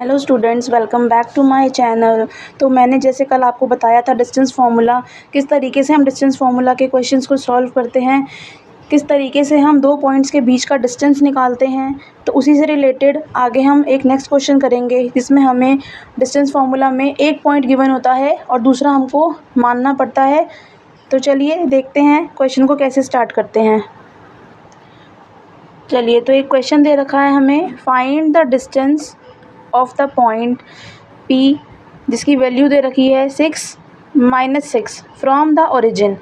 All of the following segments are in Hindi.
Hello students, welcome back to my channel. तो मैंने जैसे कल आपको बताया था डिस्टेंस फार्मूला, किस तरीके से हम डिस्टेंस फार्मूला के क्वेश्चंस को सॉल्व करते हैं, किस तरीके से हम दो पॉइंट्स के बीच का डिस्टेंस निकालते हैं। तो उसी से रिलेटेड आगे हम एक नेक्स्ट क्वेश्चन करेंगे जिसमें हमें डिस्टेंस फार्मूला में एक पॉइंट गिवन होता है और दूसरा हमको मानना पड़ता है। तो चलिए देखते हैं क्वेश्चन को कैसे स्टार्ट करते हैं। चलिए, तो एक क्वेश्चन दे रखा है हमें, find the distance of the point P जिसकी वैल्यू दे रखी है 6 - 6 फ्रॉम द ओरिजिन।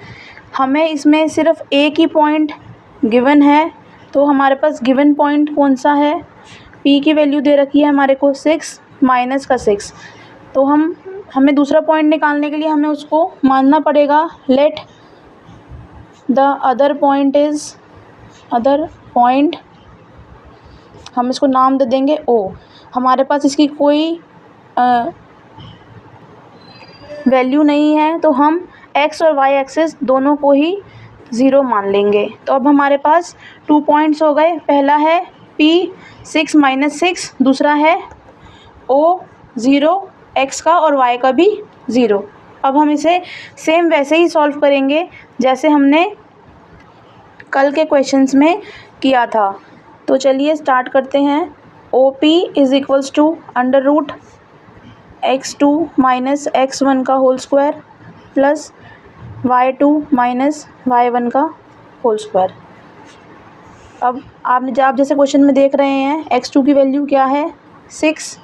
हमें इसमें सिर्फ एक ही पॉइंट गिवन है, तो हमारे पास गिवन पॉइंट कौन सा है? P की वैल्यू दे रखी है हमारे को 6 माइनस का 6। तो हमें दूसरा पॉइंट निकालने के लिए हमें उसको मानना पड़ेगा। लेट द अदर पॉइंट, हम इसको नाम दे देंगे O। हमारे पास इसकी कोई वैल्यू नहीं है, तो हम x और y एक्सिस दोनों को ही 0 मान लेंगे। तो अब हमारे पास 2 पॉइंट्स हो गए। पहला है P 6 - 6, दूसरा है O 0 x का और y का भी 0। अब हम इसे सेम वैसे ही सॉल्व करेंगे जैसे हमने कल के क्वेश्चंस में किया था। तो चलिए स्टार्ट करते हैं। OP is equals to √x2 - x1 का whole square plus y2 - y1 का होल स्क्वायर। अब आप जैसे क्वेश्चन में देख रहे हैं, x2 की वैल्यू क्या है 6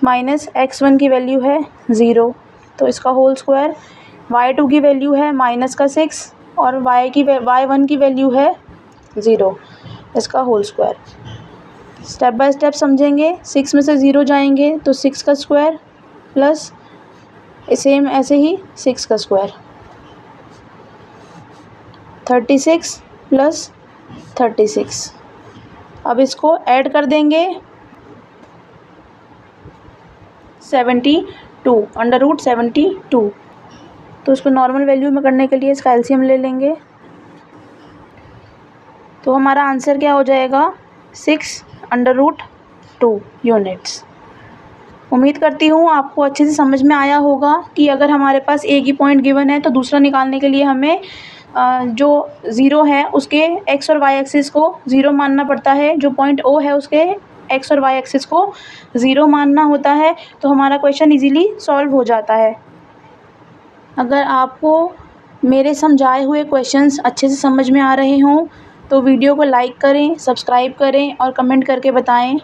माइनस x1 की वैल्यू है 0, तो इसका होल स्क्वायर। y2 की वैल्यू है -6 और y1 की वैल्यू है 0, इसका whole square. Step by step समझेंगे। 6 में से 0 जाएंगे तो 6 का स्क्वायर प्लस सेम ऐसे ही 6 का स्क्वायर, 36 प्लस 36। अब इसको ऐड कर देंगे 72, √72। तो इसको नॉर्मल वैल्यू में करने के लिए इसका एलसीएम ले लेंगे। तो हमारा आंसर क्या हो जाएगा 6√2 यूनिट्स। उम्मीद करती हूँ आपको अच्छे से समझ में आया होगा कि अगर हमारे पास एक ही पॉइंट गिवन है तो दूसरा निकालने के लिए हमें जो 0 है उसके x और y एक्सिस को 0 मानना पड़ता है। जो पॉइंट O है उसके x और y एक्सिस को 0 मानना होता है, तो हमारा क्वेश्चन इजीली सॉल्व हो जाता है। अगर आपको मेरे समझाए हुए क्वेश्चंस अच्छे से समझ में आ रहे हों तो वीडियो को लाइक करें, सब्सक्राइब करें और कमेंट करके बताएं।